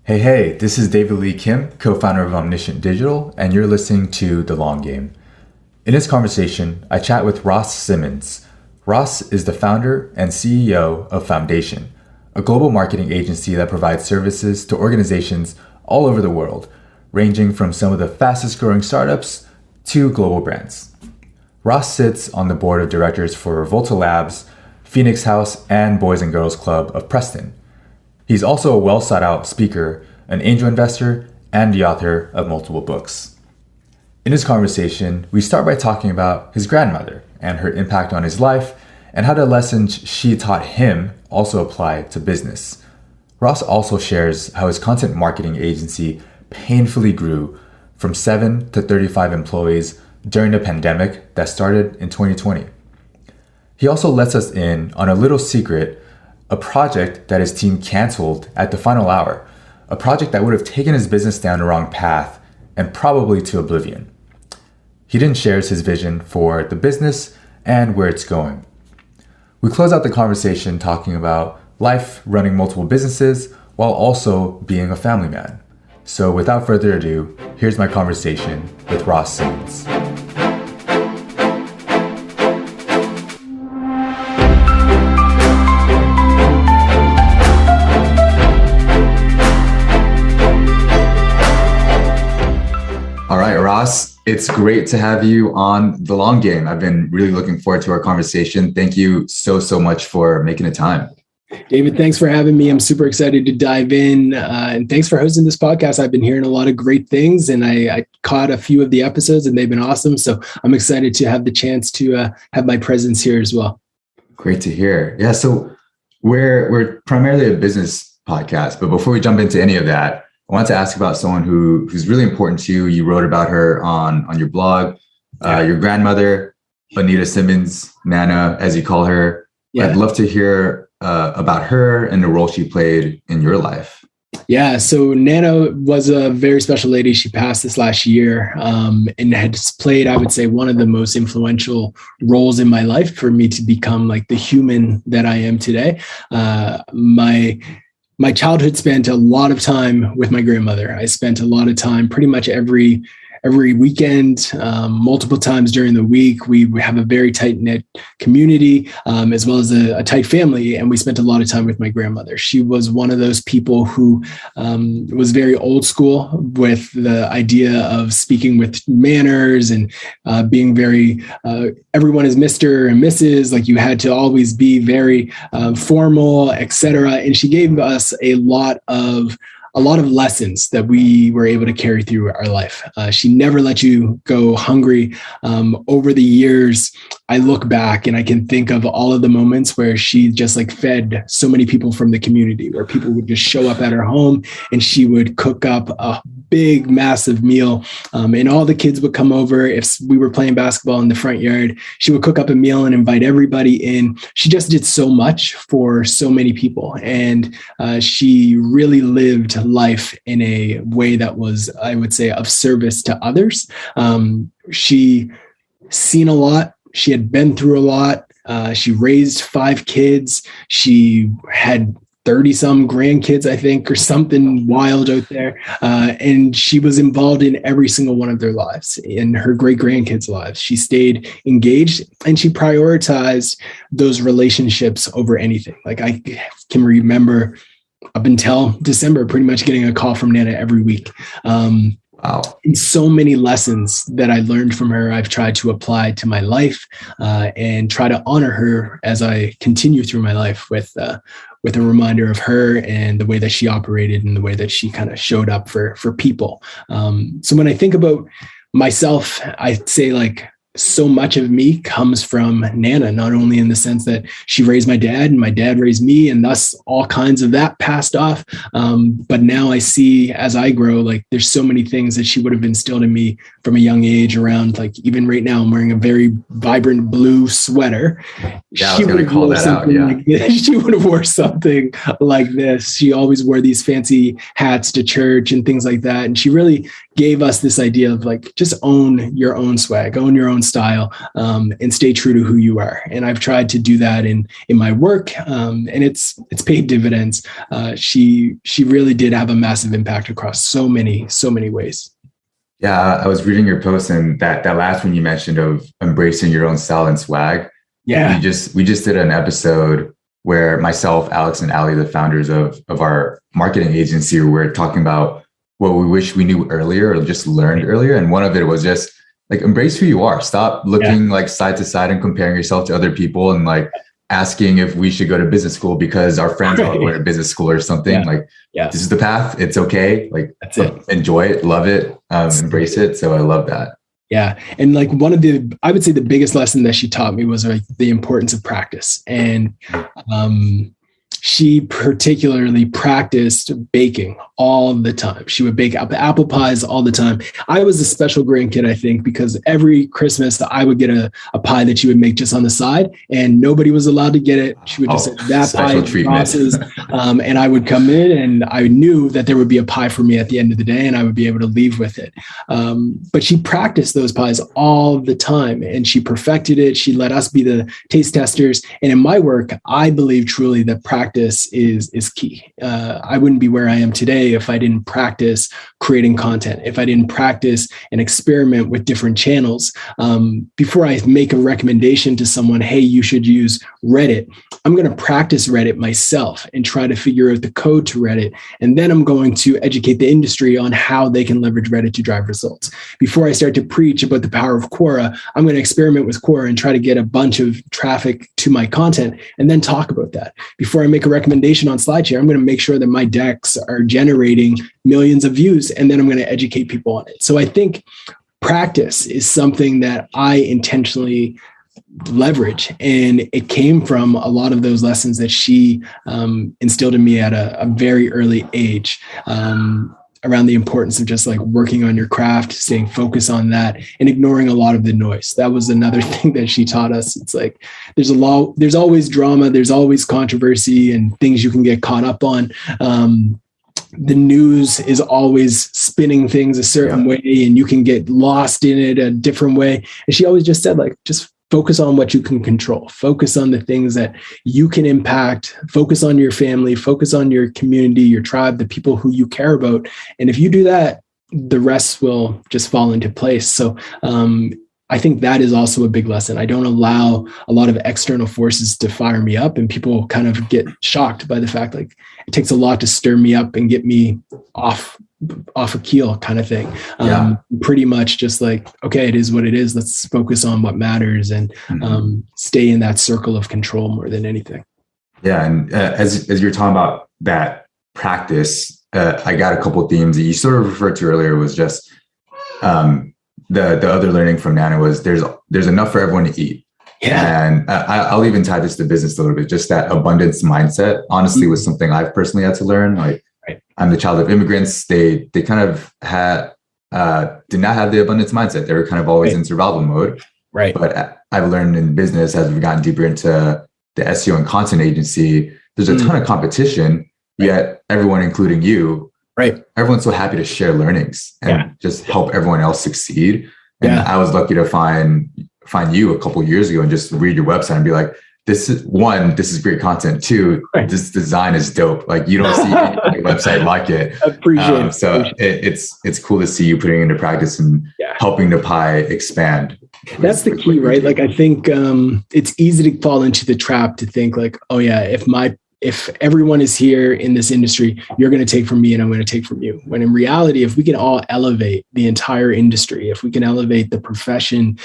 Hey, this is David Lee Kim, co-founder of Omniscient Digital, and you're listening to The Long Game. In this conversation, I chat with Ross Simmonds. Ross is the founder and CEO of Foundation, a global marketing agency that provides services to organizations all over the world, ranging from some of the fastest growing startups to global brands. Ross sits on the board of directors for Volta Labs, Phoenix House, and Boys and Girls Club of Preston. He's also a well sought out speaker, an angel investor, and the author of multiple books. In this conversation, we start by talking about his grandmother and her impact on his life, and how the lessons she taught him also apply to business. Ross also shares how his content marketing agency painfully grew from 7 to 35 employees during the pandemic that started in 2020. He also lets us in on a little secret, a project that his team canceled at the final hour, a project that would have taken his business down the wrong path and probably to oblivion. He then shares his vision for the business and where it's going. We close out the conversation talking about life running multiple businesses while also being a family man. So without further ado, here's my conversation with Ross Simmonds. All right, Ross, it's great to have you on The Long Game. I've been really looking forward to our conversation. Thank you so much for making the time. David, thanks for having me. I'm super excited to dive in. And thanks for hosting this podcast. I've been hearing a lot of great things, and I caught a few of the episodes and they've been awesome. So I'm excited to have the chance to have my presence here as well. Great to hear. Yeah, so we're primarily a business podcast, but before we jump into any of that, I wanted to ask about someone who's really important to you. You wrote about her on your blog, your grandmother, Onita Simmonds, Nanna, as you call her. Yeah. I'd love to hear about her and the role she played in your life. Yeah, so Nanna was a very special lady. She passed this last year and had played, I would say, one of the most influential roles in my life for me to become like the human that I am today. My childhood spent a lot of time with my grandmother. I spent a lot of time pretty much every weekend, multiple times during the week. We have a very tight-knit community, as well as a tight family, and we spent a lot of time with my grandmother. She was one of those people who was very old school with the idea of speaking with manners and being very, everyone is Mr. and Mrs., like you had to always be very formal, etc. And she gave us a lot of lessons that we were able to carry through our life. She never let you go hungry. Over the years, I look back and I can think of all of the moments where she just like fed so many people from the community, where people would just show up at her home and she would cook up a big, massive meal. And all the kids would come over. If we were playing basketball in the front yard, she would cook up a meal and invite everybody in. She just did so much for so many people. And she really lived life in a way that was, I would say, of service to others. She seen a lot. She had been through a lot. She raised 5 kids. She had 30 some grandkids, I think, or something wild out there. And she was involved in every single one of their lives, in her great grandkids' lives. She stayed engaged and she prioritized those relationships over anything. Like I can remember up until December, pretty much getting a call from Nanna every week. Wow. And so many lessons that I learned from her, I've tried to apply to my life and try to honor her as I continue through my life with a reminder of her and the way that she operated and the way that she kind of showed up for people. So when I think about myself, I'd say like so much of me comes from Nanna, not only in the sense that she raised my dad and my dad raised me, and thus all kinds of that passed off. But now I see as I grow, like there's so many things that she would have instilled in me from a young age around, like even right now, I'm wearing a very vibrant blue sweater. Yeah, I was going to call that out. Yeah. Like she would have wore something like this. She always wore these fancy hats to church and things like that. And she really gave us this idea of like, just own your own swag, own your own style, and stay true to who you are. And I've tried to do that in my work, and it's paid dividends. She really did have a massive impact across so many ways. Yeah, I was reading your post, and that last one you mentioned of embracing your own style and swag. Yeah, we just did an episode where myself, Alex, and Ali, the founders of our marketing agency, were talking about what we wish we knew earlier or just learned earlier. And one of it was just like, embrace who you are. Stop looking like side to side and comparing yourself to other people and like asking if we should go to business school because our friends are going to business school or something. This is the path. It's okay. Like, that's it. Enjoy it, love it, embrace it. So I love that. Yeah. And like I would say the biggest lesson that she taught me was like the importance of practice. And she particularly practiced baking all the time. She would bake apple pies all the time. I was a special grandkid, I think, because every Christmas I would get a pie that she would make just on the side, and nobody was allowed to get it. She would just say that pie crosses, and I would come in and I knew that there would be a pie for me at the end of the day and I would be able to leave with it. But she practiced those pies all the time and she perfected it. She let us be the taste testers. And in my work, I believe truly that practice is key. I wouldn't be where I am today if I didn't practice creating content, if I didn't practice and experiment with different channels. Before I make a recommendation to someone, hey, you should use Reddit, I'm going to practice Reddit myself and try to figure out the code to Reddit. And then I'm going to educate the industry on how they can leverage Reddit to drive results. Before I start to preach about the power of Quora, I'm going to experiment with Quora and try to get a bunch of traffic to my content and then talk about that. Before I make a recommendation on SlideShare, I'm going to make sure that my decks are generating millions of views, and then I'm going to educate people on it. So I think practice is something that I intentionally leverage, and it came from a lot of those lessons that she instilled in me at a very early age. Around the importance of just like working on your craft, staying focused on that, and ignoring a lot of the noise. That was another thing that she taught us. It's like, there's always drama, there's always controversy and things you can get caught up on. The news is always spinning things a certain way and you can get lost in it a different way. And she always just said, like, just focus on what you can control, focus on the things that you can impact, focus on your family, focus on your community, your tribe, the people who you care about. And if you do that, the rest will just fall into place. So I think that is also a big lesson. I don't allow a lot of external forces to fire me up, and people kind of get shocked by the fact, like, it takes a lot to stir me up and get me off a keel kind of thing. Pretty much just like, okay, it is what it is. Let's focus on what matters and stay in that circle of control more than anything. Yeah. And as you're talking about that practice, I got a couple of themes that you sort of referred to earlier. Was just the other learning from Nanna was there's enough for everyone to eat. Yeah. And I'll even tie this to business a little bit. Just that abundance mindset, honestly, was something I've personally had to learn. Like, I'm the child of immigrants. They kind of did not have the abundance mindset. They were kind of always in survival mode. Right. But I've learned in business, as we've gotten deeper into the SEO and content agency, there's a ton of competition, yet everyone, including you, everyone's so happy to share learnings and just help everyone else succeed. And I was lucky to find you a couple of years ago and just read your website and be like, this is great content. Two, this design is dope. Like, you don't see any website like it. Appreciate it. So it's cool to see you putting into practice and helping the pie expand. That's the key, right? Like, I think it's easy to fall into the trap to think like, oh yeah, if everyone is here in this industry, you're going to take from me and I'm going to take from you. When in reality, if we can all elevate the entire industry, if we can elevate the profession,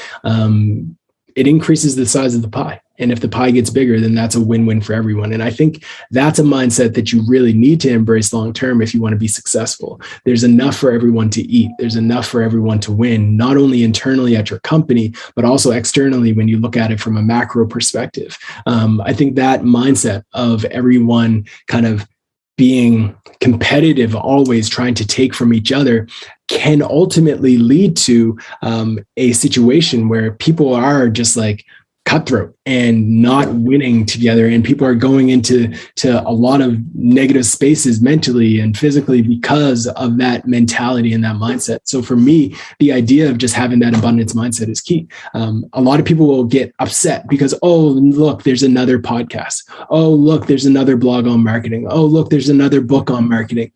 it increases the size of the pie. And if the pie gets bigger, then that's a win-win for everyone. And I think that's a mindset that you really need to embrace long-term if you want to be successful. There's enough for everyone to eat. There's enough for everyone to win, not only internally at your company, but also externally when you look at it from a macro perspective. I think that mindset of everyone kind of being competitive, always trying to take from each other, can ultimately lead to a situation where people are just like cutthroat and not winning together. And people are going into a lot of negative spaces mentally and physically because of that mentality and that mindset. So for me, the idea of just having that abundance mindset is key. A lot of people will get upset because, oh, look, there's another podcast. Oh, look, there's another blog on marketing. Oh, look, there's another book on marketing.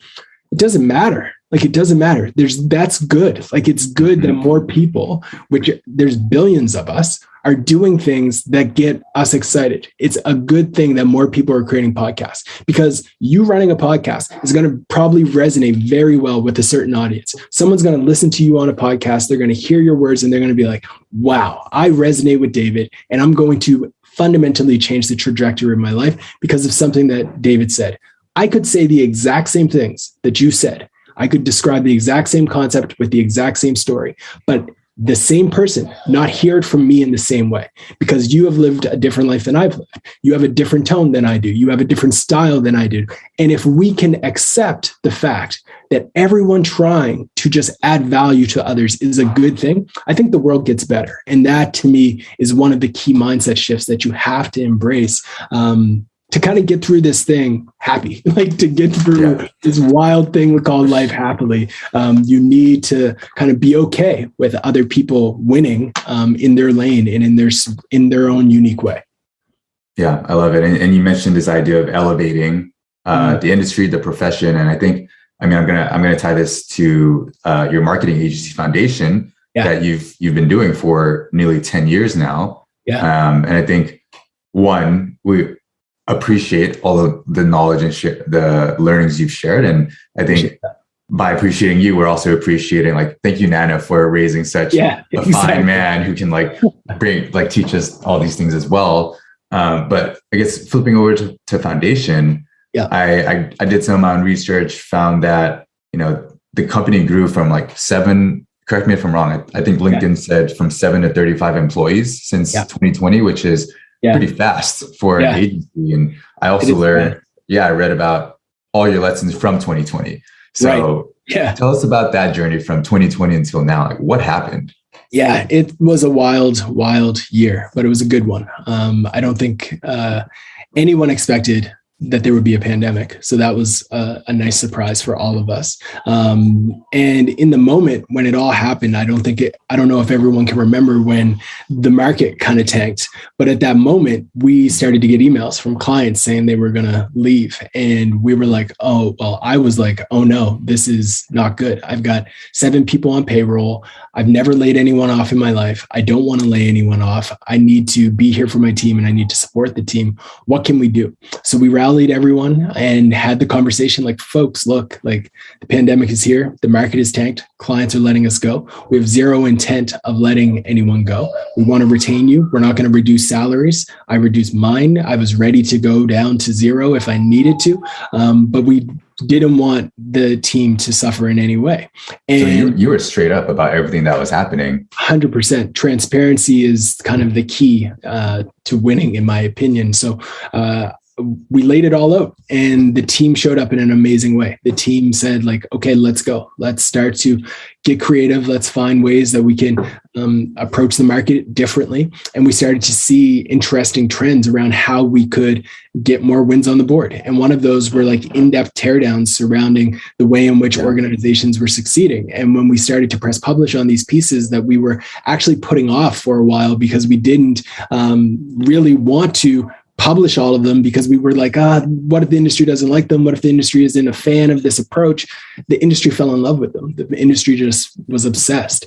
It doesn't matter. Like, it doesn't matter. That's good. Like, it's good that more people, which there's billions of us, are doing things that get us excited. It's a good thing that more people are creating podcasts, because you running a podcast is going to probably resonate very well with a certain audience. Someone's going to listen to you on a podcast. They're going to hear your words and they're going to be like, wow, I resonate with David, and I'm going to fundamentally change the trajectory of my life because of something that David said. I could say the exact same things that you said. I could describe the exact same concept with the exact same story, but the same person not hear it from me in the same way, because you have lived a different life than I've lived. You have a different tone than I do. You have a different style than I do. And if we can accept the fact that everyone trying to just add value to others is a good thing, I think the world gets better. And that, to me, is one of the key mindset shifts that you have to embrace, to kind of get through this thing happy, like to get through this wild thing we call life happily. You need to kind of be okay with other people winning in their lane and in their own unique way. Yeah, I love it. And you mentioned this idea of elevating the industry, the profession. And I think, I'm gonna tie this to your marketing agency foundation that you've been doing for nearly 10 years now. And I think, one, we appreciate all of the knowledge and the learnings you've shared. And I think by appreciating you, we're also appreciating, like, thank you, Nanna, for raising such a fine man who can teach us all these things as well. But I guess flipping over to foundation, I did some of my own research, found that, the company grew from like 7, correct me if I'm wrong, I think LinkedIn said from 7 to 35 employees since 2020, which is pretty fast for an agency. And I also learned, I read about all your lessons from 2020. So tell us about that journey from 2020 until now. Like, what happened? Yeah, it was a wild, wild year, but it was a good one. I don't think anyone expected that there would be a pandemic. So that was a nice surprise for all of us. And in the moment when it all happened, I don't know if everyone can remember when the market kind of tanked, but at that moment, we started to get emails from clients saying they were going to leave. And we were like, I was like, oh no, this is not good. I've got 7 people on payroll. I've never laid anyone off in my life. I don't want to lay anyone off. I need to be here for my team and I need to support the team. What can we do? So we rallied everyone and had the conversation like, folks, look, like, the pandemic is here. The market is tanked. Clients are letting us go. We have zero intent of letting anyone go. We want to retain you. We're not going to reduce salaries. I reduced mine. I was ready to go down to 0 if I needed to. But we didn't want the team to suffer in any way. And so you were straight up about everything that was happening. 100%. Transparency is kind of the key to winning, in my opinion. So we laid it all out, and the team showed up in an amazing way. The team said, like, okay, let's go. Let's start to get creative. Let's find ways that we can approach the market differently. And we started to see interesting trends around how we could get more wins on the board. And one of those were like in-depth teardowns surrounding the way in which organizations were succeeding. And when we started to press publish on these pieces that we were actually putting off for a while because we didn't really want to publish all of them, because we were like, what if the industry doesn't like them? What if the industry isn't a fan of this approach? The industry fell in love with them. The industry just was obsessed.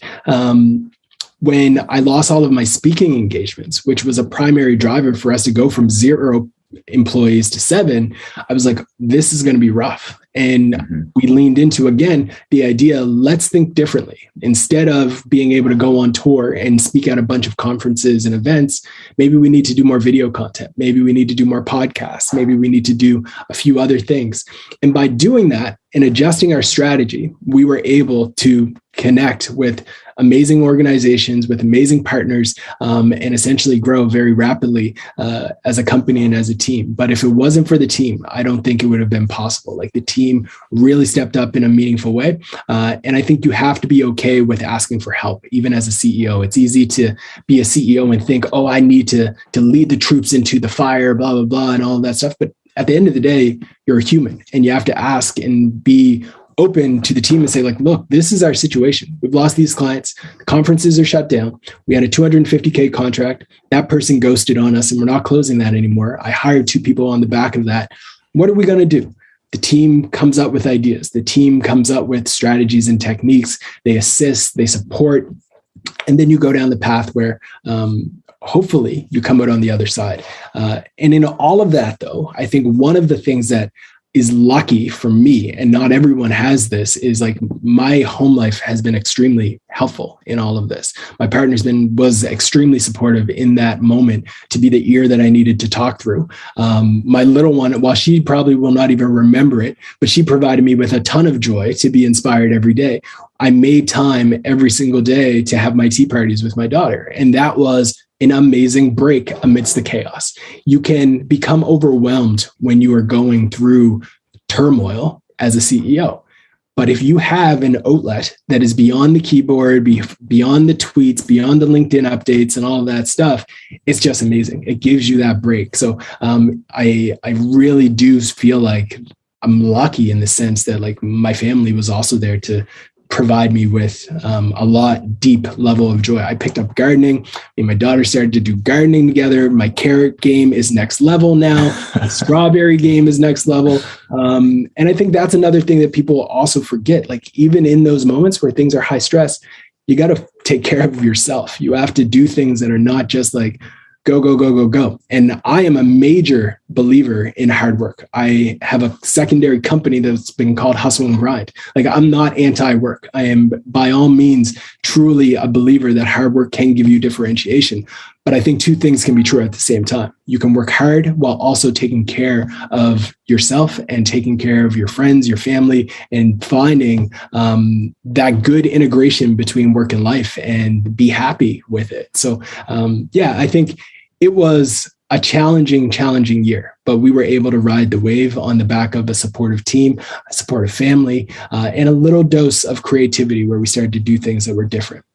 When I lost all of my speaking engagements, which was a primary driver for us to go from 0 employees to 7, I was like, this is going to be rough. And we leaned into, again, the idea, let's think differently. Instead of being able to go on tour and speak at a bunch of conferences and events, maybe we need to do more video content. Maybe we need to do more podcasts. Maybe we need to do a few other things. And by doing that and adjusting our strategy, we were able to connect with amazing organizations with amazing partners, and essentially grow very rapidly as a company and as a team. But if it wasn't for the team, I don't think it would have been possible. Like, the team really stepped up in a meaningful way. And I think you have to be okay with asking for help, even as a CEO. It's easy to be a CEO and think, oh, I need to lead the troops into the fire, blah, blah, blah, and all of that stuff. But at the end of the day, you're a human, and you have to ask and be open to the team and say, like, look, this is our situation. We've lost these clients. The conferences are shut down. We had a $250K contract. That person ghosted on us, and we're not closing that anymore. I hired 2 people on the back of that. What are we going to do? The team comes up with ideas. The team comes up with strategies and techniques. They assist, they support, and then you go down the path where hopefully you come out on the other side. And in all of that, though, I think one of the things that is lucky for me, and not everyone has this, is like, my home life has been extremely helpful in all of this. My partner's was extremely supportive in that moment to be the ear that I needed to talk through. My little one, while she probably will not even remember it, but she provided me with a ton of joy to be inspired every day. I made time every single day to have my tea parties with my daughter. And that was an amazing break amidst the chaos. You can become overwhelmed when you are going through turmoil as a CEO. But if you have an outlet that is beyond the keyboard, beyond the tweets, beyond the LinkedIn updates and all of that stuff, it's just amazing. It gives you that break. So I really do feel like I'm lucky in the sense that, like, my family was also there to provide me with a deep level of joy. I picked up gardening, and my daughter started to do gardening together. My carrot game is next level now. My strawberry game is next level. And I think that's another thing that people also forget. Like, even in those moments where things are high stress, you got to take care of yourself. You have to do things that are not just like, go, go, go, go, go. And I am a major believer in hard work. I have a secondary company that's been called Hustle and Grind. Like, I'm not anti-work. I am by all means truly a believer that hard work can give you differentiation. But I think 2 things can be true at the same time. You can work hard while also taking care of yourself and taking care of your friends, your family, and finding that good integration between work and life, and be happy with it. So I think it was a challenging year, but we were able to ride the wave on the back of a supportive team, a supportive family, and a little dose of creativity where we started to do things that were different.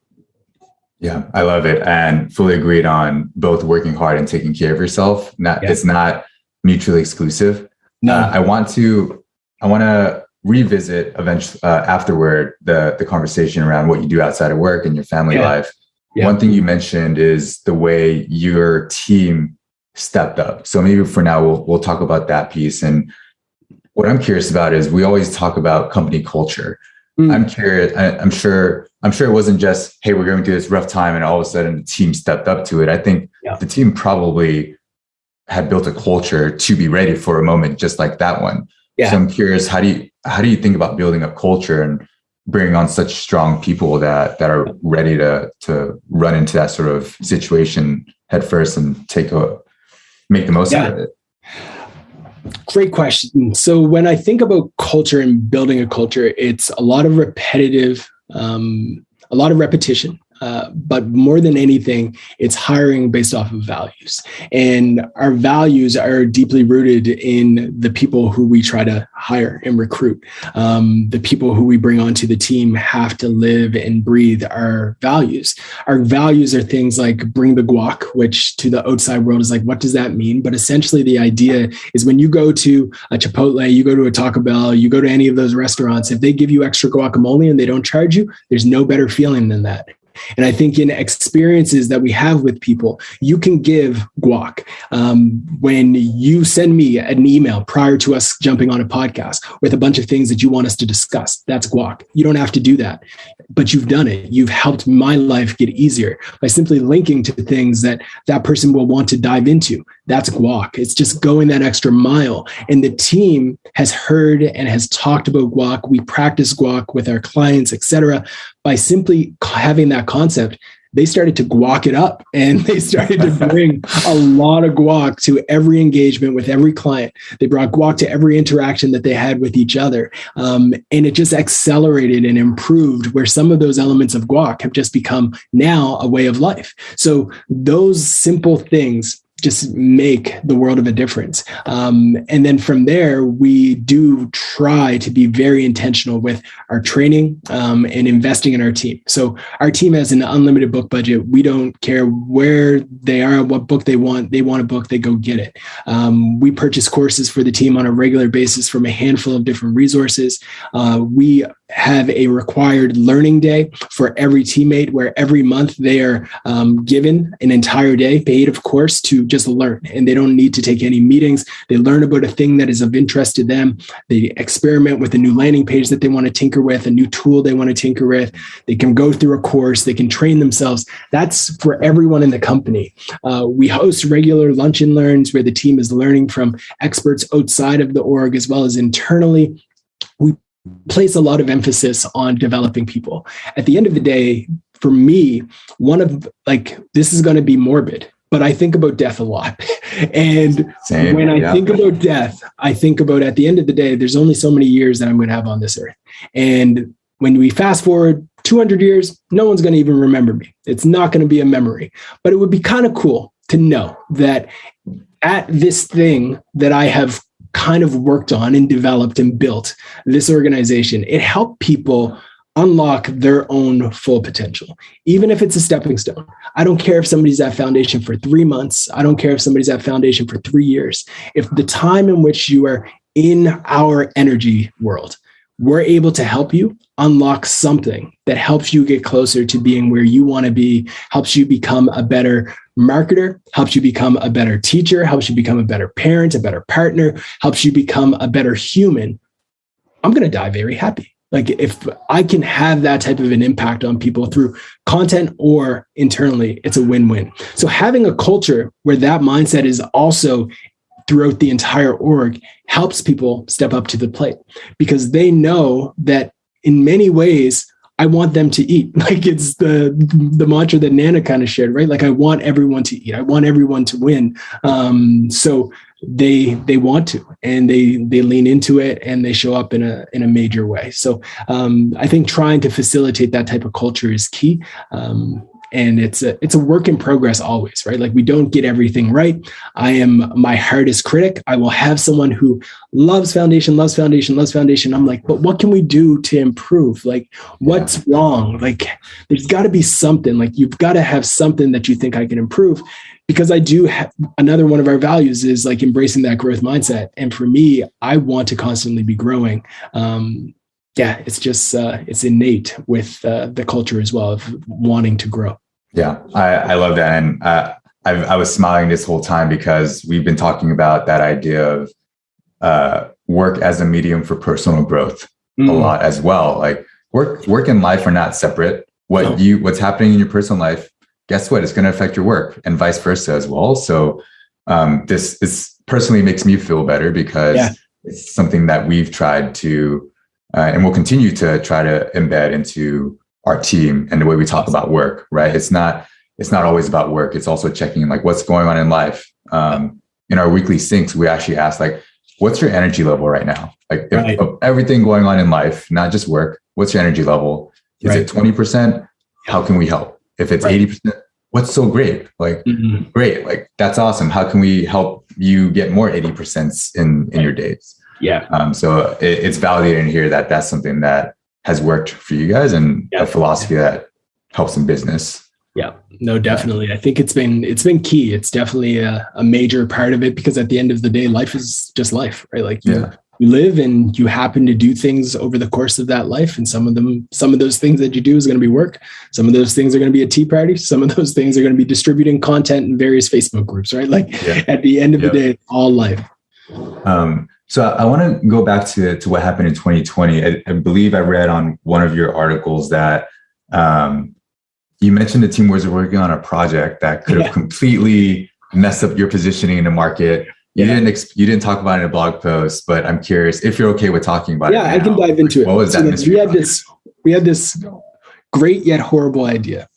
Yeah, I love it, and fully agreed on both working hard and taking care of yourself. It's not mutually exclusive. No, I want to revisit eventually afterward the conversation around what you do outside of work and your family life. Yeah. One thing you mentioned is the way your team stepped up. So maybe for now we'll talk about that piece. And what I'm curious about is, we always talk about company culture. I'm curious. I'm sure it wasn't just, hey, we're going through this rough time, and all of a sudden the team stepped up to it. I think the team probably had built a culture to be ready for a moment just like that one. Yeah. So I'm curious, how do you think about building a culture and bringing on such strong people that are ready to run into that sort of situation head first and make the most out of it? Great question. So when I think about culture and building a culture, it's a lot of repetition. But more than anything, it's hiring based off of values. And our values are deeply rooted in the people who we try to hire and recruit. The people who we bring onto the team have to live and breathe our values. Our values are things like bring the guac, which to the outside world is like, what does that mean? But essentially the idea is, when you go to a Chipotle, you go to a Taco Bell, you go to any of those restaurants, if they give you extra guacamole and they don't charge you, there's no better feeling than that. And I think in experiences that we have with people, you can give guac. When you send me an email prior to us jumping on a podcast with a bunch of things that you want us to discuss, that's guac. You don't have to do that, but you've done it. You've helped my life get easier by simply linking to things that person will want to dive into. That's guac. It's just going that extra mile. And the team has heard and has talked about guac. We practice guac with our clients, etc. By simply having that concept, they started to guac it up, and they started to bring a lot of guac to every engagement with every client. They brought guac to every interaction that they had with each other. And it just accelerated and improved, where some of those elements of guac have just become now a way of life. So those simple things just make the world of a difference. And then from there, we do try to be very intentional with our training and investing in our team. So our team has an unlimited book budget. We don't care where they are, what book they want. They want a book, they go get it. We purchase courses for the team on a regular basis from a handful of different resources. We have a required learning day for every teammate, where every month they are given an entire day, paid of course, to just learn, and they don't need to take any meetings. They learn about a thing that is of interest to them. They experiment with a new landing page that they want to tinker with, a new tool they want to tinker with. They can go through a course, they can train themselves. That's for everyone in the company. We host regular lunch and learns where the team is learning from experts outside of the org as well as internally. We place a lot of emphasis on developing people. At the end of the day, for me, this is going to be morbid, but I think about death a lot. And when I think about death, I think about, at the end of the day, there's only so many years that I'm going to have on this earth. And when we fast forward 200 years, no one's going to even remember me. It's not going to be a memory, but it would be kind of cool to know that at this thing that I have kind of worked on and developed and built, this organization, it helped people unlock their own full potential, even if it's a stepping stone. I don't care if somebody's at foundation for 3 months. I don't care if somebody's at foundation for 3 years. If the time in which you are in our energy world, we're able to help you unlock something that helps you get closer to being where you want to be, helps you become a better marketer, helps you become a better teacher, helps you become a better parent, a better partner, helps you become a better human, I'm going to die very happy. Like, if I can have that type of an impact on people through content or internally, it's a win-win. So having a culture where that mindset is also throughout the entire org helps people step up to the plate, because they know that in many ways, I want them to eat. Like, it's the mantra that Nanna kind of shared, right? Like, I want everyone to eat. I want everyone to win. So they want to, and they lean into it, and they show up in a major way. So I think trying to facilitate that type of culture is key. And it's a work in progress always, right? Like, we don't get everything right. I am my hardest critic. I will have someone who loves foundation. I'm like, but what can we do to improve? Like, what's wrong? Like, there's got to be something. Like, you've got to have something that you think I can improve. Because I do have, another one of our values is like embracing that growth mindset. And for me, I want to constantly be growing. It's just, it's innate with the culture as well of wanting to grow. Yeah, I love that. And I was smiling this whole time because we've been talking about that idea of work as a medium for personal growth a lot as well. Like, work and life are not separate. What's happening in your personal life, guess what? It's going to affect your work, and vice versa as well. So this personally makes me feel better, because it's something that we've tried to and we'll continue to try to embed into our team and the way we talk about work, right? It's not always about work. It's also checking in, like, what's going on in life. In our weekly syncs, we actually ask, like, what's your energy level right now? Like, if everything going on in life, not just work, what's your energy level? Is it 20%? How can we help? If it's 80%, what's so great? Like, great. Like, that's awesome. How can we help you get more 80% in your days? Yeah. So it's validating here that that's something that has worked for you guys, and a philosophy that helps in business. Yeah, no, definitely. I think it's been key. It's definitely a major part of it, because at the end of the day, life is just life, right? Like, you live and you happen to do things over the course of that life. And some of those things that you do is going to be work. Some of those things are going to be a tea party. Some of those things are going to be distributing content in various Facebook groups, right? Like, at the end of the day, it's all life. So I want to go back to what happened in 2020. I believe I read on one of your articles that you mentioned the team was working on a project that could have completely messed up your positioning in the market. You didn't talk about it in a blog post, but I'm curious if you're okay with talking about it. Yeah, I can dive into it. What was that mystery? We had this great yet horrible idea,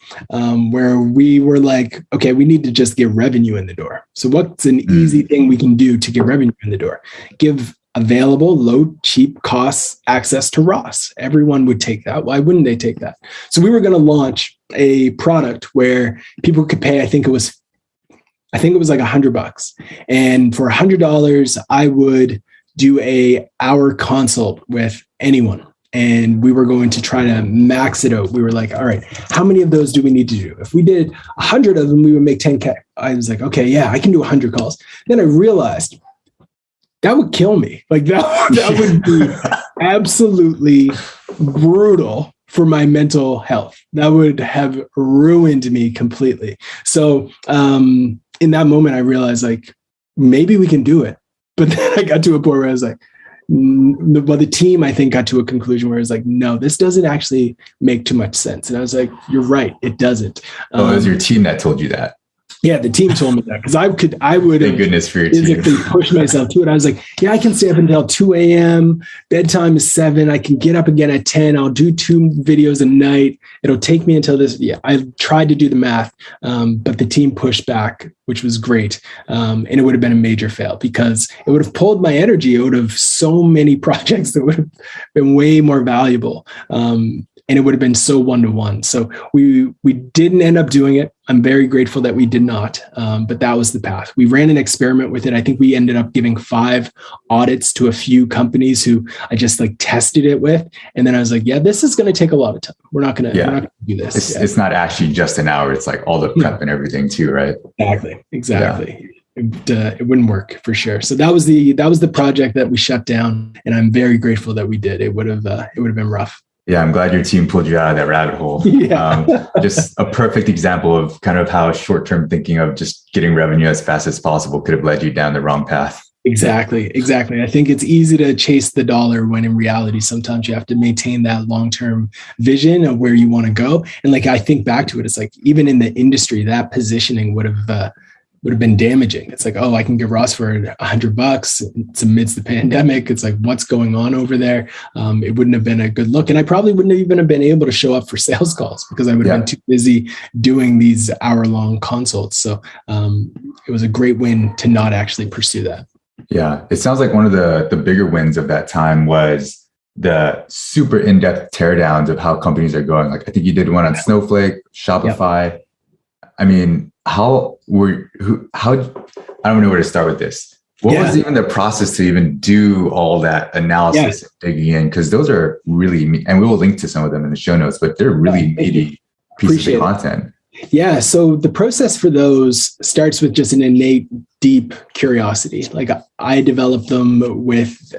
where we were like, okay, we need to just get revenue in the door. So what's an easy thing we can do to get revenue in the door? Give available, low, cheap costs access to Ross. Everyone would take that. Why wouldn't they take that? So we were going to launch a product where people could pay, I think it was like $100. And for $100, I would do a hour consult with anyone. And we were going to try to max it out. We were like, all right, how many of those do we need to do? If we did 100 of them, we would make 10K. I was like, okay, yeah, I can do 100 calls. Then I realized that would kill me. Like that would be absolutely brutal for my mental health. That would have ruined me completely. So in that moment, I realized like, maybe we can do it. But then I got to a point where I was like, the team, I think, got to a conclusion where it's like, no, this doesn't actually make too much sense. And I was like, you're right, it doesn't. It was your team that told you that. Yeah, the team told me that because I would thank goodness for your physically team. push myself to it. I was like, yeah, I can stay up until 2 a.m. Bedtime is 7. I can get up again at 10. I'll do 2 videos a night. It'll take me until this. Yeah, I tried to do the math, but the team pushed back, which was great. And it would have been a major fail because it would have pulled my energy out of so many projects that would have been way more valuable. And it would have been so one-to-one. So we didn't end up doing it. I'm very grateful that we did not, but that was the path. We ran an experiment with it. I think we ended up giving 5 audits to a few companies who I just like tested it with. And then I was like, yeah, this is going to take a lot of time. We're not going to do this. It's not actually just an hour. It's like all the prep and everything too, right? Exactly. Yeah. It wouldn't work for sure. So that was the project that we shut down. And I'm very grateful that we did. It would have been rough. Yeah, I'm glad your team pulled you out of that rabbit hole. Yeah. Just a perfect example of kind of how short-term thinking of just getting revenue as fast as possible could have led you down the wrong path. Exactly. I think it's easy to chase the dollar when in reality, sometimes you have to maintain that long-term vision of where you want to go. And like, I think back to it, it's like, even in the industry, that positioning would have been damaging. It's like, oh, I can get Ross for $100. It's amidst the pandemic. It's like, what's going on over there? It wouldn't have been a good look. And I probably wouldn't have even have been able to show up for sales calls because I would have been too busy doing these hour-long consults. So it was a great win to not actually pursue that. Yeah. It sounds like one of the bigger wins of that time was the super in-depth teardowns of how companies are going. Like I think you did one on Snowflake, Shopify. Yep. I mean, I don't know where to start with this. What was even the process to even do all that analysis and digging in? Because those are really, and we will link to some of them in the show notes, but they're really meaty pieces of content. Yeah. So the process for those starts with just an innate, deep curiosity. Like I developed them with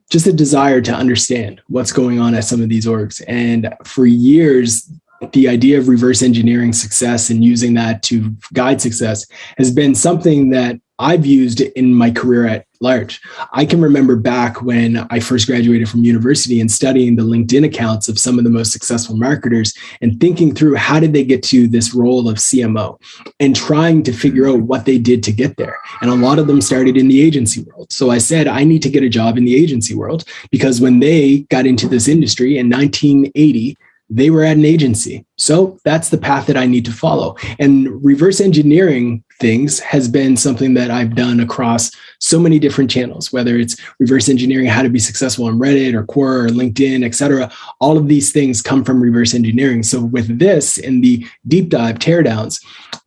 just a desire to understand what's going on at some of these orgs. And for years, the idea of reverse engineering success and using that to guide success has been something that I've used in my career at large. I can remember back when I first graduated from university and studying the LinkedIn accounts of some of the most successful marketers and thinking through how did they get to this role of CMO and trying to figure out what they did to get there. And a lot of them started in the agency world. So I said, I need to get a job in the agency world because when they got into this industry in 1980, they were at an agency. So that's the path that I need to follow. And reverse engineering things has been something that I've done across so many different channels, whether it's reverse engineering, how to be successful on Reddit or Quora or LinkedIn, et cetera. All of these things come from reverse engineering. So with this in the deep dive teardowns,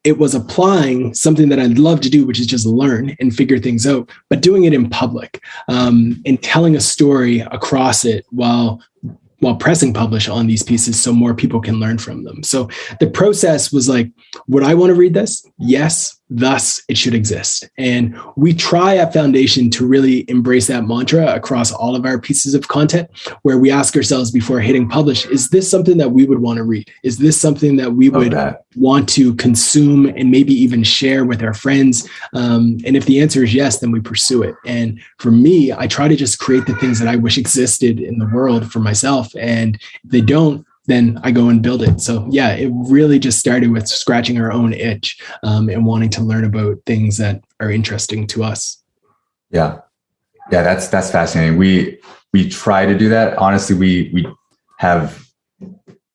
it was applying something that I'd love to do, which is just learn and figure things out, but doing it in public and telling a story across it while pressing publish on these pieces so more people can learn from them. So the process was like, would I want to read this? Yes. Thus, it should exist. And we try at Foundation to really embrace that mantra across all of our pieces of content, where we ask ourselves before hitting publish, is this something that we would want to read? Is this something that we would want to consume and maybe even share with our friends? And if the answer is yes, then we pursue it. And for me, I try to just create the things that I wish existed in the world for myself. And if they don't, then I go and build it. So yeah, it really just started with scratching our own itch and wanting to learn about things that are interesting to us. Yeah, that's fascinating. We try to do that. Honestly, we have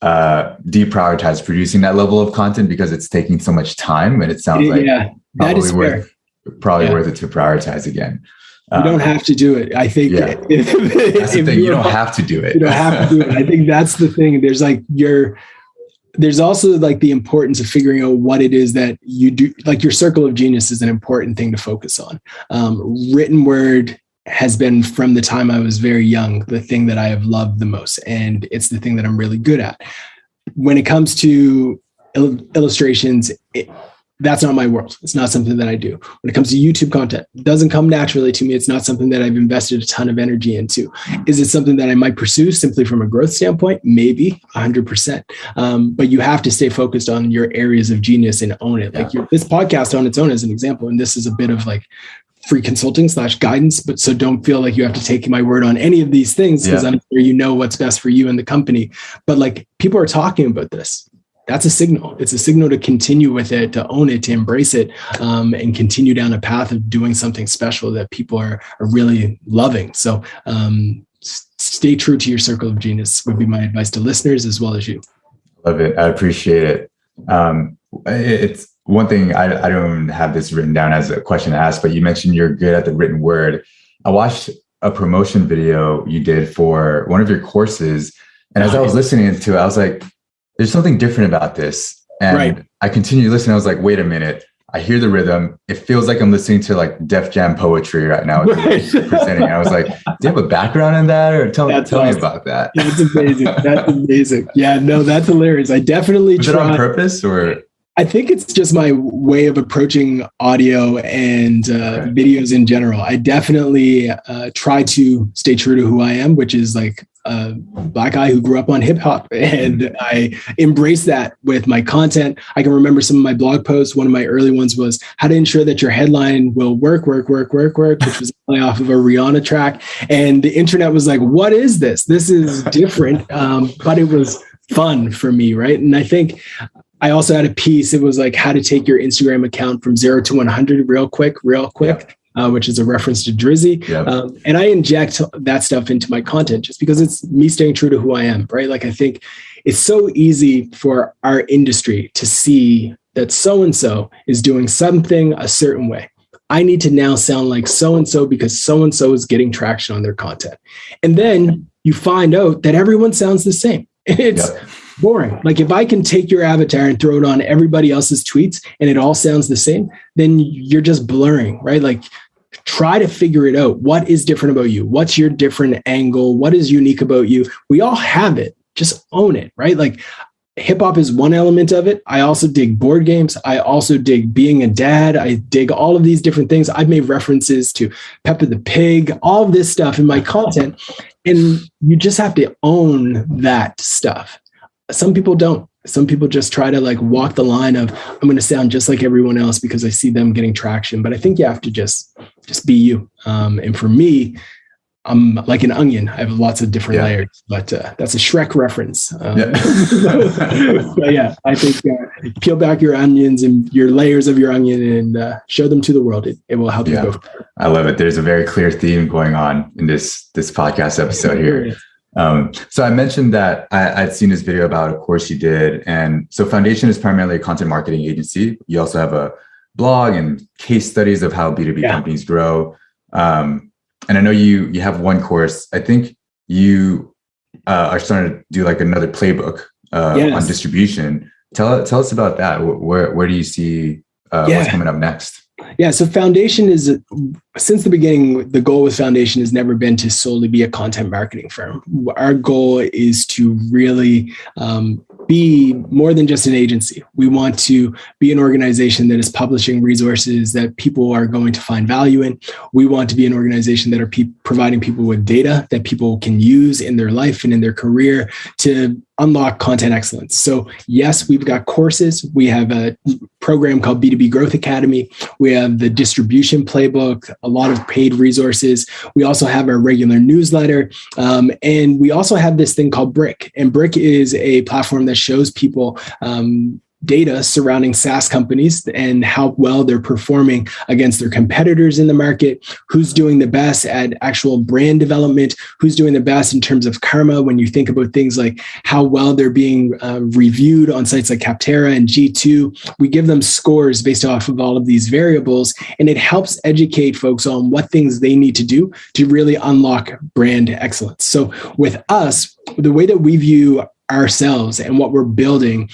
deprioritize producing that level of content because it's taking so much time, and it sounds like that is fair. Probably worth it to prioritize again. You don't have to do it. I think that's the thing. You don't have to do it. You don't have to do it. I think that's the thing. There's also like the importance of figuring out what it is that you do. Like your circle of genius is an important thing to focus on. Written word has been, from the time I was very young, the thing that I have loved the most. And it's the thing that I'm really good at. When it comes to illustrations, that's not my world. It's not something that I do. When it comes to YouTube content, it doesn't come naturally to me. It's not something that I've invested a ton of energy into. Is it something that I might pursue simply from a growth standpoint? Maybe 100%. But you have to stay focused on your areas of genius and own it. Like this podcast on its own is an example. And this is a bit of like free consulting / guidance. But so don't feel like you have to take my word on any of these things, because I'm sure you know what's best for you and the company. But like people are talking about this. That's a signal. It's a signal to continue with it, to own it, to embrace it, and continue down a path of doing something special that people are really loving. So stay true to your circle of genius would be my advice to listeners as well as you. Love it. I appreciate it. It's one thing, I don't have this written down as a question to ask, but you mentioned you're good at the written word. I watched a promotion video you did for one of your courses. And as I was listening to it, I was like, there's something different about this. And I continued listening. I was like, wait a minute. I hear the rhythm. It feels like I'm listening to like Def Jam poetry right now. Presenting. I was like, do you have a background in that? Or tell me about that. That's amazing. That's amazing. Yeah, no, that's hilarious. I definitely Was it on purpose or? I think it's just my way of approaching audio and videos in general. I definitely try to stay true to who I am, which is like a Black guy who grew up on hip hop, and I embrace that with my content. I can remember some of my blog posts. One of my early ones was how to ensure that your headline will work, which was a play off of a Rihanna track. And the internet was like, what is this? This is different. But it was fun for me, right? And I think I also had a piece. It was like how to take your Instagram account from 0 to 100 real quick, which is a reference to Drizzy. And I inject that stuff into my content just because it's me staying true to who I am, right? Like I think it's so easy for our industry to see that so-and-so is doing something a certain way. I need to now sound like so-and-so because so-and-so is getting traction on their content. And then you find out that everyone sounds the same. It's boring. Like if I can take your avatar and throw it on everybody else's tweets and it all sounds the same, then you're just blurring, right? Like try to figure it out. What is different about you? What's your different angle? What is unique about you? We all have it. Just own it, right? Like hip hop is one element of it. I also dig board games. I also dig being a dad. I dig all of these different things. I've made references to Peppa the Pig, all of this stuff in my content. And you just have to own that stuff. Some people don't. Some people just try to like walk the line of, I'm going to sound just like everyone else because I see them getting traction. But I think you have to just be you. And for me, I'm like an onion. I have lots of different layers, but that's a Shrek reference. But yeah, I think peel back your onions and your layers of your onion and show them to the world. It will help you go further. I love it. There's a very clear theme going on in this podcast episode here. So I mentioned that I'd seen this video about a course you did. And so Foundation is primarily a content marketing agency. You also have a blog and case studies of how B2B companies grow. And I know you have one course. I think you are starting to do like another playbook on distribution. Tell us about that. Where do you see what's coming up next? Yeah. So Foundation is, since the beginning, the goal with Foundation has never been to solely be a content marketing firm. Our goal is to really be more than just an agency. We want to be an organization that is publishing resources that people are going to find value in. We want to be an organization that are providing people with data that people can use in their life and in their career to unlock content excellence. So yes, we've got courses. We have a program called B2B Growth Academy. We have the distribution playbook, a lot of paid resources. We also have our regular newsletter. And we also have this thing called Brick. And Brick is a platform that shows people data surrounding SaaS companies and how well they're performing against their competitors in the market, who's doing the best at actual brand development, who's doing the best in terms of karma when you think about things like how well they're being reviewed on sites like Capterra and G2. We give them scores based off of all of these variables, and it helps educate folks on what things they need to do to really unlock brand excellence. So with us, the way that we view ourselves and what we're building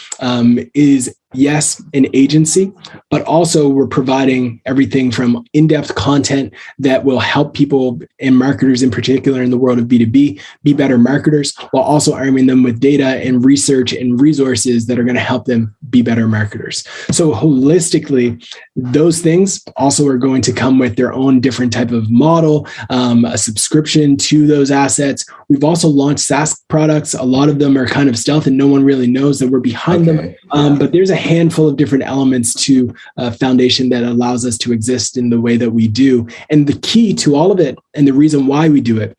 is, yes, an agency, but also we're providing everything from in-depth content that will help people and marketers in particular in the world of B2B be better marketers, while also arming them with data and research and resources that are going to help them be better marketers. So holistically, those things also are going to come with their own different type of model, a subscription to those assets. We've also launched SaaS products. A lot of them are kind of stealth and no one really knows that we're behind them. But there's a handful of different elements to a foundation that allows us to exist in the way that we do. And the key to all of it, and the reason why we do it,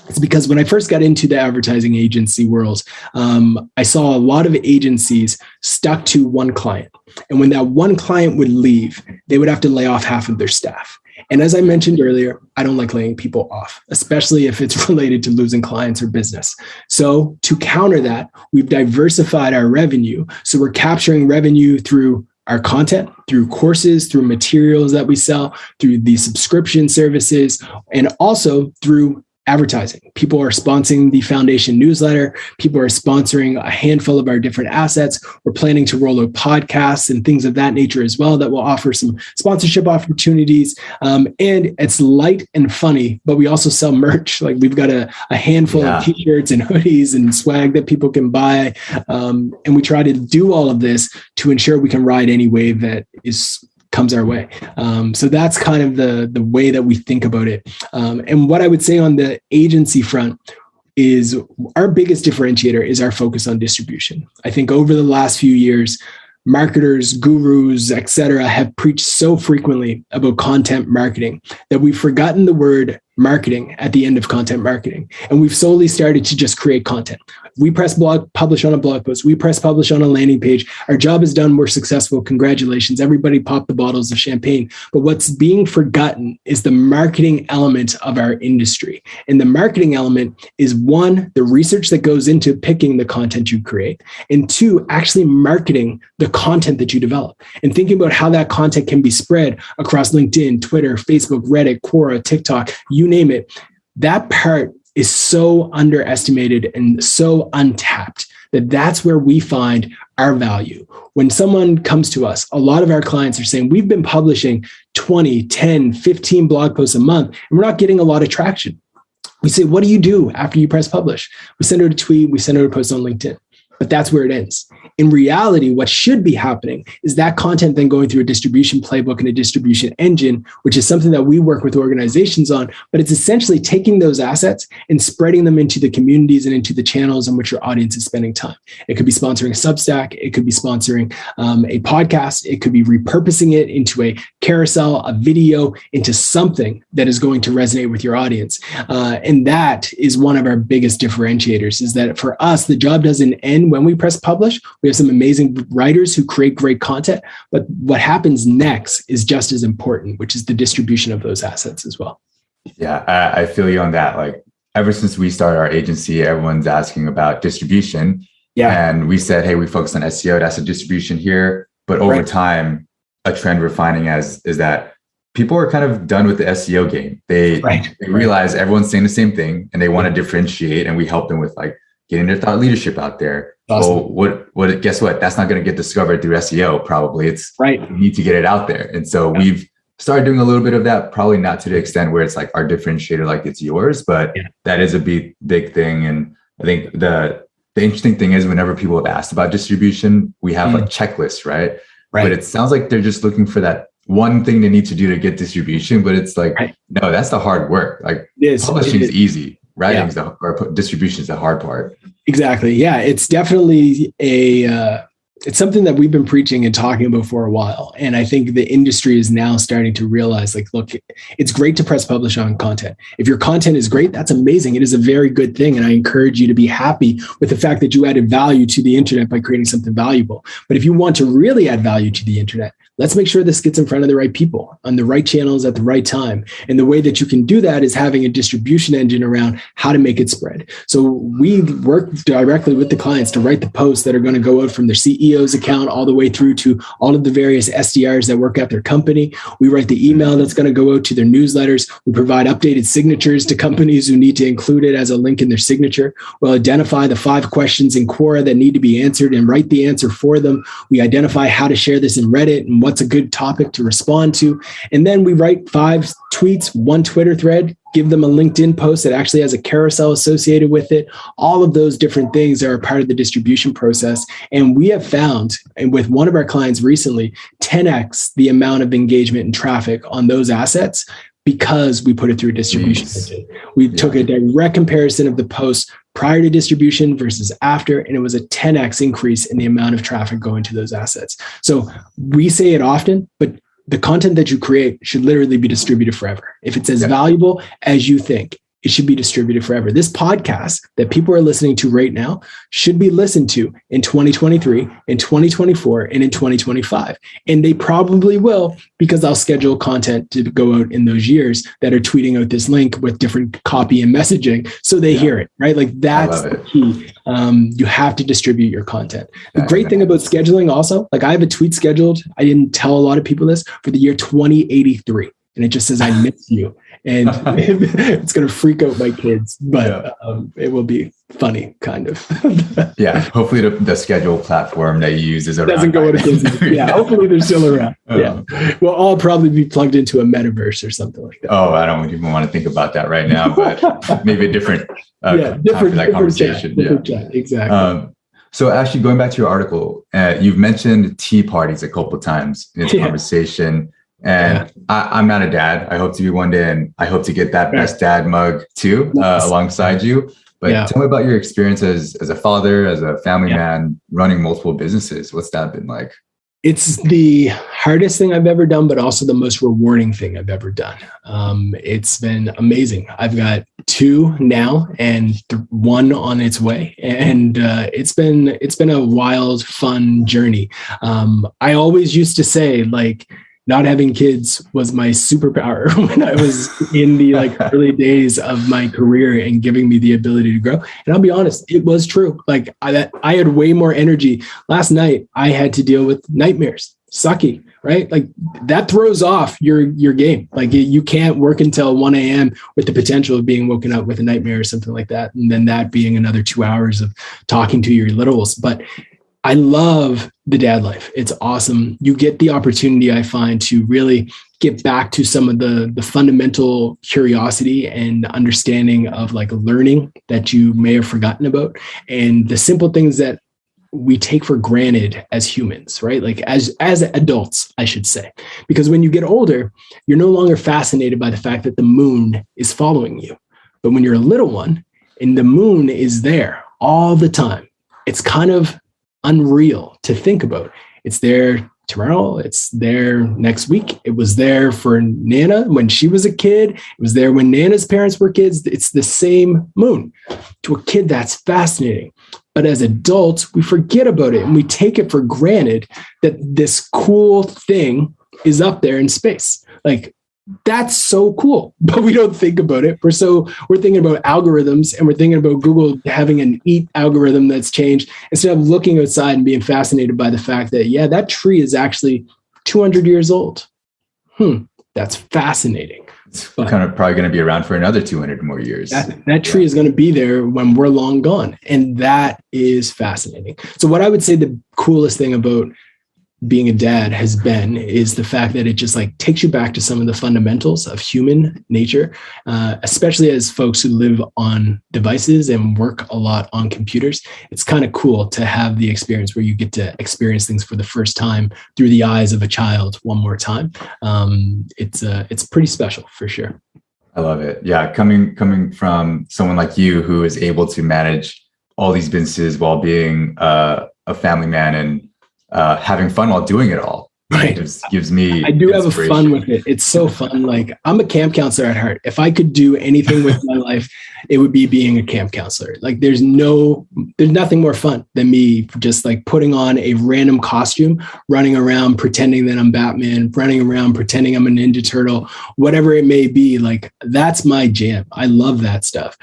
is because when I first got into the advertising agency world, I saw a lot of agencies stuck to one client. And when that one client would leave, they would have to lay off half of their staff. And as I mentioned earlier, I don't like laying people off, especially if it's related to losing clients or business. So to counter that, we've diversified our revenue. So we're capturing revenue through our content, through courses, through materials that we sell, through the subscription services, and also through advertising. People are sponsoring the foundation newsletter. People are sponsoring a handful of our different assets. We're planning to roll out podcasts and things of that nature as well that will offer some sponsorship opportunities. And it's light and funny, but we also sell merch. Like we've got a handful of t-shirts and hoodies and swag that people can buy. And we try to do all of this to ensure we can ride any wave that comes our way. So that's kind of the way that we think about it. And what I would say on the agency front is our biggest differentiator is our focus on distribution. I think over the last few years, marketers, gurus, et cetera, have preached so frequently about content marketing that we've forgotten the word marketing at the end of content marketing. And we've solely started to just create content. We press publish on a blog post. We press publish on a landing page. Our job is done. We're successful. Congratulations. Everybody pop the bottles of champagne. But what's being forgotten is the marketing element of our industry. And the marketing element is, one, the research that goes into picking the content you create, and two, actually marketing the content that you develop and thinking about how that content can be spread across LinkedIn, Twitter, Facebook, Reddit, Quora, TikTok, you name it. That part is so underestimated and so untapped that's where we find our value. When someone comes to us, a lot of our clients are saying, we've been publishing 20, 10, 15 blog posts a month, and we're not getting a lot of traction. We say, what do you do after you press publish? We send out a tweet, we send out a post on LinkedIn. But that's where it ends. In reality, what should be happening is that content then going through a distribution playbook and a distribution engine, which is something that we work with organizations on. But it's essentially taking those assets and spreading them into the communities and into the channels in which your audience is spending time. It could be sponsoring a Substack. It could be sponsoring a podcast. It could be repurposing it into a carousel, a video, into something that is going to resonate with your audience. And that is one of our biggest differentiators, is that for us, the job doesn't end when we press publish. We have some amazing writers who create great content, but what happens next is just as important, which is the distribution of those assets as well. Yeah, I feel you on that. Like ever since we started our agency, everyone's asking about distribution. Yeah. And we said, hey, we focus on SEO. That's a distribution here. But over time, a trend we're finding is that people are kind of done with the SEO game. They realize everyone's saying the same thing and they want to differentiate, and we help them with like getting their thought leadership out there. Awesome. What? Guess what? That's not going to get discovered through SEO. Probably it's we need to get it out there. And so we've started doing a little bit of that, probably not to the extent where it's like our differentiator, like it's yours, but that is a big thing. And I think the interesting thing is whenever people have asked about distribution, we have like checklists, right? But it sounds like they're just looking for that one thing they need to do to get distribution. But it's like, no, that's the hard work. Like publishing is easy. Writing or distribution is the hard part. Exactly. Yeah, it's definitely a It's something that we've been preaching and talking about for a while. And I think the industry is now starting to realize, like, look, it's great to press publish on content. If your content is great, that's amazing. It is a very good thing. And I encourage you to be happy with the fact that you added value to the internet by creating something valuable. But if you want to really add value to the internet, let's make sure this gets in front of the right people on the right channels at the right time. And the way that you can do that is having a distribution engine around how to make it spread. So we work directly with the clients to write the posts that are going to go out from their CEO's account all the way through to all of the various SDRs that work at their company. We write the email that's going to go out to their newsletters. We provide updated signatures to companies who need to include it as a link in their signature. We'll identify the 5 questions in Quora that need to be answered and write the answer for them. We identify how to share this in Reddit and what's a good topic to respond to. And then we write 5 tweets, 1 Twitter thread, give them a LinkedIn post that actually has a carousel associated with it. All of those different things are a part of the distribution process. And we have found, and with one of our clients recently, 10x the amount of engagement and traffic on those assets because we put it through a distribution. We took a direct comparison of the posts prior to distribution versus after, and it was a 10x increase in the amount of traffic going to those assets. So we say it often, but the content that you create should literally be distributed forever. If it's as valuable as you think, it should be distributed forever. This podcast that people are listening to right now should be listened to in 2023, in 2024, and in 2025. And they probably will, because I'll schedule content to go out in those years that are tweeting out this link with different copy and messaging so they hear it, right? Like that's the key. You have to distribute your content. The great thing about scheduling also, like I have a tweet scheduled, I didn't tell a lot of people this, for the year 2083. And it just says, I miss you. And it's going to freak out my kids, but it will be funny, kind of. Hopefully the schedule platform that you use is around. Doesn't go out of business. Hopefully they're still around. Well, I'll probably be plugged into a metaverse or something like that. Oh, I don't even want to think about that right now, but maybe a different time for that conversation. Chat. Exactly. So actually going back to your article, you've mentioned tea parties a couple of times in this conversation. And I'm not a dad. I hope to be one day, and I hope to get that best dad mug too, alongside you. But tell me about your experience as a father, as a family man, running multiple businesses. What's that been like? It's the hardest thing I've ever done, but also the most rewarding thing I've ever done. It's been amazing. I've got 2 now and 1 on its way. And it's been a wild, fun journey. I always used to say, like, not having kids was my superpower when I was in the early days of my career and giving me the ability to grow. And I'll be honest, it was true. Like I had way more energy. Last night, I had to deal with nightmares, sucky, right? Like that throws off your game. Like you can't work until 1 a.m. with the potential of being woken up with a nightmare or something like that. And then that being another 2 hours of talking to your littles. But I love the dad life. It's awesome. You get the opportunity, I find, to really get back to some of the fundamental curiosity and understanding of learning that you may have forgotten about, and the simple things that we take for granted as humans, right? Like as adults, I should say, because when you get older, you're no longer fascinated by the fact that the moon is following you. But when you're a little one and the moon is there all the time, it's kind of unreal to think about. It's there tomorrow. It's there next week. It was there for Nanna when she was a kid. It was there when Nanna's parents were kids. It's the same moon. To a kid, that's fascinating. But as adults, we forget about it and we take it for granted that this cool thing is up there in space. Like, that's so cool, but we don't think about it. We're thinking about algorithms, and we're thinking about Google having an eat algorithm that's changed, instead of looking outside and being fascinated by the fact that, that tree is actually 200 years old. That's fascinating. It's kind of probably going to be around for another 200 more years. That tree is going to be there when we're long gone. And that is fascinating. So what I would say the coolest thing about being a dad has been is the fact that it just takes you back to some of the fundamentals of human nature, especially as folks who live on devices and work a lot on computers. It's kind of cool to have the experience where you get to experience things for the first time through the eyes of a child one more time. It's pretty special for sure. I love it. Yeah. Coming from someone like you who is able to manage all these businesses while being a family man and having fun while doing it all. Right. It gives me I do have a fun with it. It's so fun. Like, I'm a camp counselor at heart. If I could do anything with my life, it would be being a camp counselor. Like, there's nothing more fun than me just like putting on a random costume, running around pretending that I'm Batman, running around pretending I'm a Ninja Turtle, whatever it may be. Like, that's my jam. I love that stuff.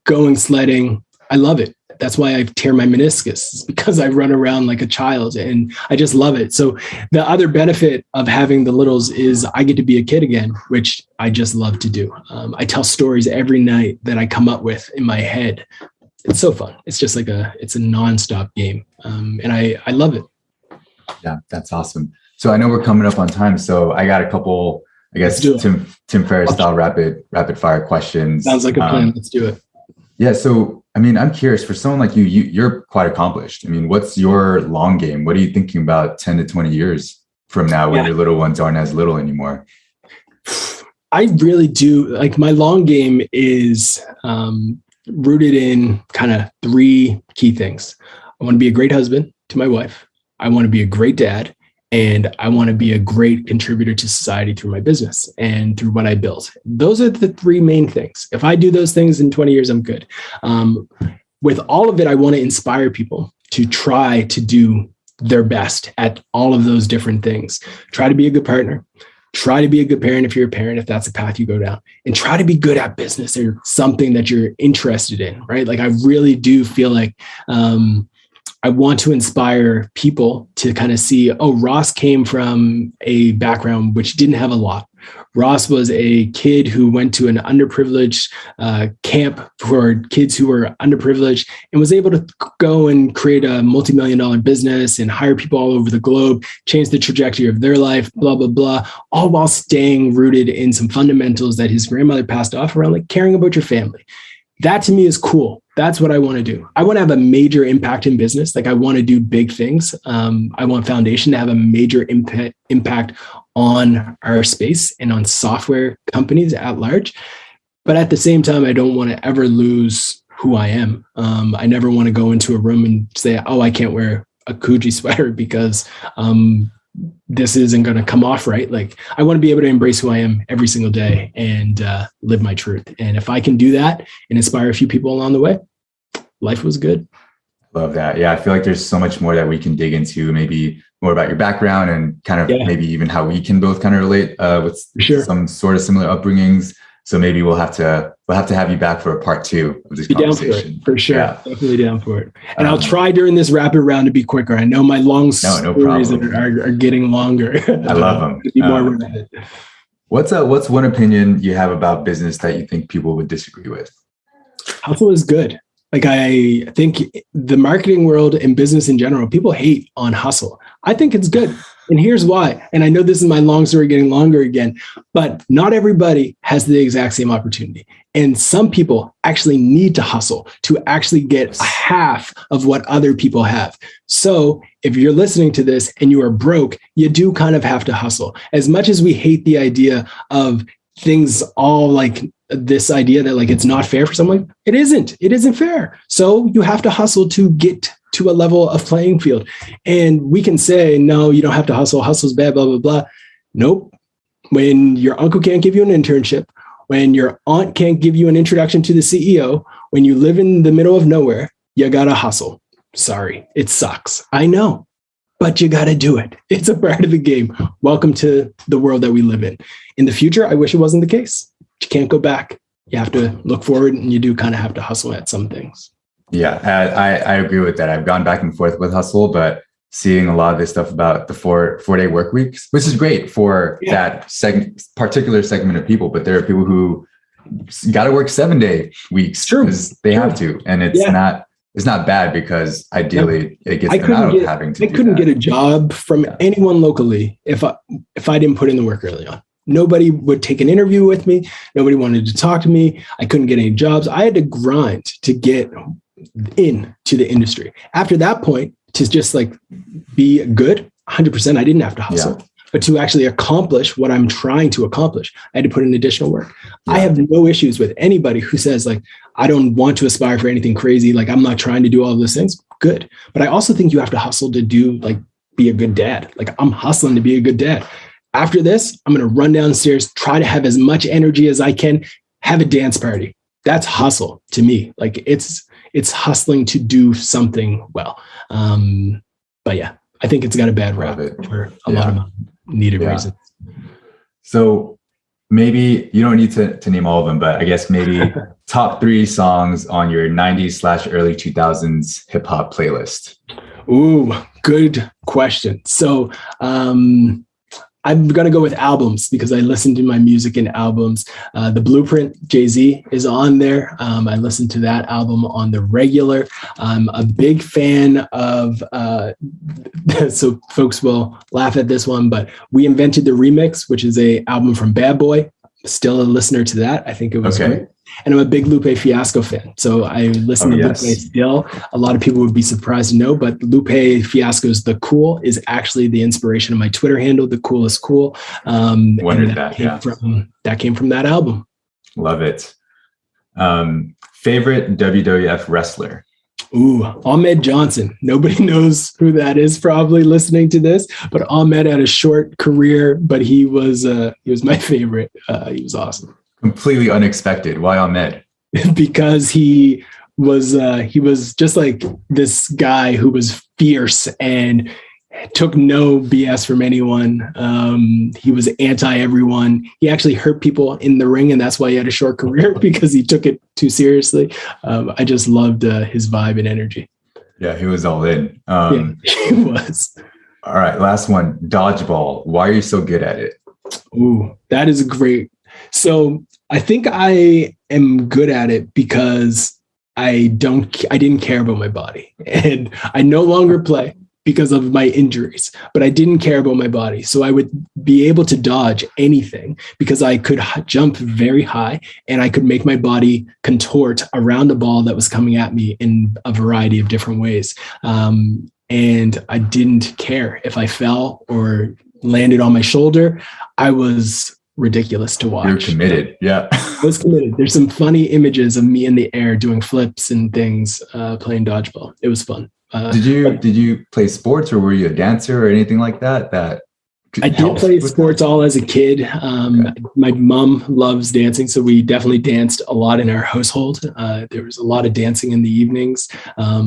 Going sledding, I love it. That's why I tear my meniscus, because I run around like a child and I just love it. So the other benefit of having the littles is I get to be a kid again, which I just love to do. I tell stories every night that I come up with in my head. It's so fun. It's just like it's a nonstop game. And I love it. Yeah, that's awesome. So I know we're coming up on time. So I got a couple, I guess, Tim Ferriss style rapid fire questions. Sounds like a plan. Let's do it. Yeah. So, I mean, I'm curious, for someone like you're quite accomplished. I mean, what's your long game? What are you thinking about 10 to 20 years from now when your little ones aren't as little anymore? I really do. Like, my long game is rooted in kind of three key things. I want to be a great husband to my wife. I want to be a great dad. And I want to be a great contributor to society through my business and through what I build. Those are the three main things. If I do those things in 20 years, I'm good. With all of it, I want to inspire people to try to do their best at all of those different things. Try to be a good partner. Try to be a good parent if you're a parent, if that's the path you go down. And try to be good at business or something that you're interested in, right? Like, I really do feel like I want to inspire people to kind of see, oh, Ross came from a background which didn't have a lot. Ross was a kid who went to an underprivileged camp for kids who were underprivileged and was able to go and create a multi-million-dollar business and hire people all over the globe, change the trajectory of their life, blah, blah, blah, all while staying rooted in some fundamentals that his grandmother passed off around, like caring about your family. That to me is cool. That's what I want to do. I want to have a major impact in business. Like, I want to do big things. I want Foundation to have a major impact on our space and on software companies at large. But at the same time, I don't want to ever lose who I am. I never want to go into a room and say, oh, I can't wear a Coogee sweater because this isn't going to come off right. Like, I want to be able to embrace who I am every single day and live my truth. And if I can do that and inspire a few people along the way, life was good. Love that. Yeah. I feel like there's so much more that we can dig into, maybe more about your background and kind of maybe even how we can both kind of relate with some sort of similar upbringings. So maybe we'll have to have you back for a part 2 of this conversation. For sure. Yeah. Definitely down for it. And I'll try during this rapid round to be quicker. I know my long stories are getting longer. I love them. Be more related. What's one opinion you have about business that you think people would disagree with? Hustle is good. Like, I think the marketing world and business in general, people hate on hustle. I think it's good. And here's why. And I know this is my long story getting longer again, but not everybody has the exact same opportunity. And some people actually need to hustle to actually get a half of what other people have. So if you're listening to this and you are broke, you do kind of have to hustle. As much as we hate the idea of things all like this idea that like it's not fair for someone, it isn't fair. So you have to hustle to get to a level of playing field. And we can say, no, you don't have to hustle. Hustle's bad, blah, blah, blah. Nope. When your uncle can't give you an internship, when your aunt can't give you an introduction to the CEO, when you live in the middle of nowhere, you gotta hustle. Sorry, it sucks. I know, but you gotta do it. It's a part of the game. Welcome to the world that we live in. In the future, I wish it wasn't the case. You can't go back. You have to look forward, and you do kind of have to hustle at some things. Yeah, I agree with that. I've gone back and forth with hustle, but seeing a lot of this stuff about the four-day work weeks, which is great for that particular segment of people, but there are people who got to work 7-day weeks because they have to, and it's not bad because ideally it gets them out of having to. I couldn't get a job from anyone locally if I didn't put in the work early on. Nobody would take an interview with me. Nobody wanted to talk to me. I couldn't get any jobs. I had to grind to get into the industry. After that point, to just like be good, 100%, I didn't have to hustle. Yeah. But to actually accomplish what I'm trying to accomplish, I had to put in additional work. Yeah. I have no issues with anybody who says like, I don't want to aspire for anything crazy. Like, I'm not trying to do all of those things. Good. But I also think you have to hustle to do like be a good dad. Like I'm hustling to be a good dad. After this, I'm going to run downstairs, try to have as much energy as I can, have a dance party. That's hustle to me. Like it's hustling to do something well. But yeah, I think it's got a bad rap for a lot of needed reasons. So maybe you don't need to name all of them, but I guess maybe top 3 songs on your 90s/early 2000s hip hop playlist. Ooh, good question. So I'm going to go with albums because I listen to my music in albums. The Blueprint, Jay-Z is on there. I listen to that album on the regular. I'm a big fan of, so folks will laugh at this one, but We Invented the Remix, which is a album from Bad Boy. Still a listener to that. I think it was great. And I'm a big Lupe Fiasco fan. So I listen to Lupe still. A lot of people would be surprised to know, but Lupe Fiasco's The Cool is actually the inspiration of my Twitter handle, The Cool is Cool. Wondered that came from that album. Love it. Favorite WWF wrestler? Ooh, Ahmed Johnson. Nobody knows who that is probably listening to this, but Ahmed had a short career, but he was my favorite. He was awesome. Completely unexpected. Why Ahmed? Because he was just like this guy who was fierce and took no BS from anyone. He was anti everyone. He actually hurt people in the ring, and that's why he had a short career because he took it too seriously. I just loved his vibe and energy. Yeah, he was all in. He was. All right, last one. Dodgeball. Why are you so good at it? Ooh, that is great. So I think I am good at it because I didn't care about my body, and I no longer play because of my injuries, but I didn't care about my body. So I would be able to dodge anything because I could jump very high and I could make my body contort around a ball that was coming at me in a variety of different ways. And I didn't care if I fell or landed on my shoulder. I was ridiculous to watch. You're committed. Yeah. I was committed. There's some funny images of me in the air doing flips and things, playing dodgeball. It was fun. Did you play sports, or were you a dancer or anything like that? I did play sports all as a kid. My mom loves dancing, so we definitely danced a lot in our household. There was a lot of dancing in the evenings. I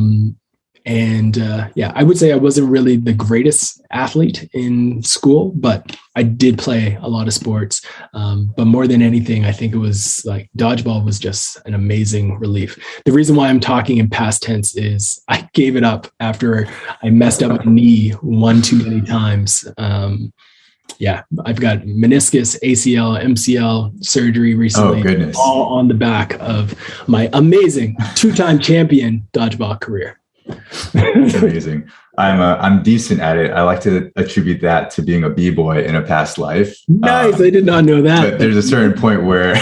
would say I wasn't really the greatest athlete in school, but I did play a lot of sports. But more than anything, I think it was like dodgeball was just an amazing relief. The reason why I'm talking in past tense is I gave it up after I messed up my knee one too many times. I've got meniscus, ACL, MCL surgery recently. Oh, goodness. All on the back of my amazing 2-time champion dodgeball career. That's amazing. I'm decent at it. I like to attribute that to being a b-boy in a past life. Nice. I did not know that. But there's a certain point where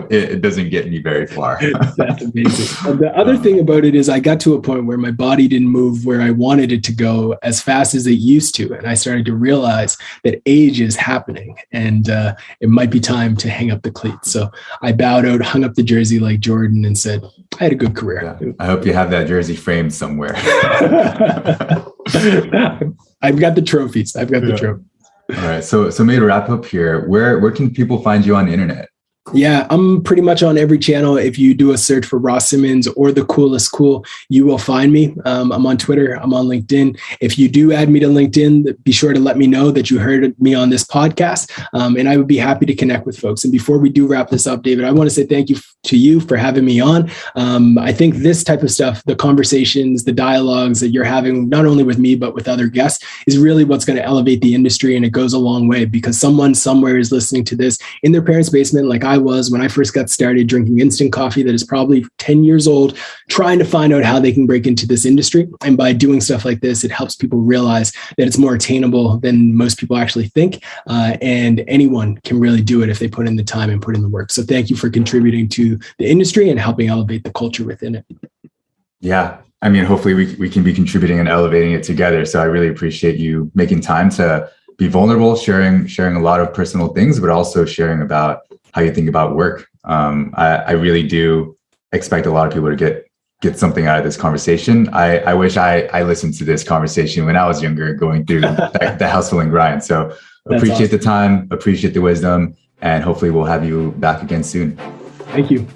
it doesn't get me very far. That's amazing. The other thing about it is I got to a point where my body didn't move where I wanted it to go as fast as it used to. And I started to realize that age is happening and it might be time to hang up the cleats. So I bowed out, hung up the jersey like Jordan and said, I had a good career. Yeah. I hope you have that jersey framed somewhere. I've got the trophies. I've got the trophies. All right. So maybe to wrap up here, where can people find you on the internet? Yeah, I'm pretty much on every channel. If you do a search for Ross Simmonds or The Coolest Cool, you will find me. I'm on Twitter. I'm on LinkedIn. If you do add me to LinkedIn, be sure to let me know that you heard me on this podcast. And I would be happy to connect with folks. And before we do wrap this up, David, I want to say thank you to you for having me on. I think this type of stuff, the conversations, the dialogues that you're having, not only with me, but with other guests, is really what's going to elevate the industry. And it goes a long way because someone somewhere is listening to this in their parents' basement, like I was when I first got started drinking instant coffee that is probably 10 years old, trying to find out how they can break into this industry. And by doing stuff like this, it helps people realize that it's more attainable than most people actually think. And anyone can really do it if they put in the time and put in the work. So thank you for contributing to the industry and helping elevate the culture within it. Yeah. I mean, hopefully we can be contributing and elevating it together. So I really appreciate you making time to be vulnerable, sharing a lot of personal things, but also sharing about how you think about work. I really do expect a lot of people to get get something out of this conversation. I wish I listened to this conversation when I was younger, going through the hustle and grind. So appreciate the time, appreciate the wisdom, and hopefully we'll have you back again soon. Thank you.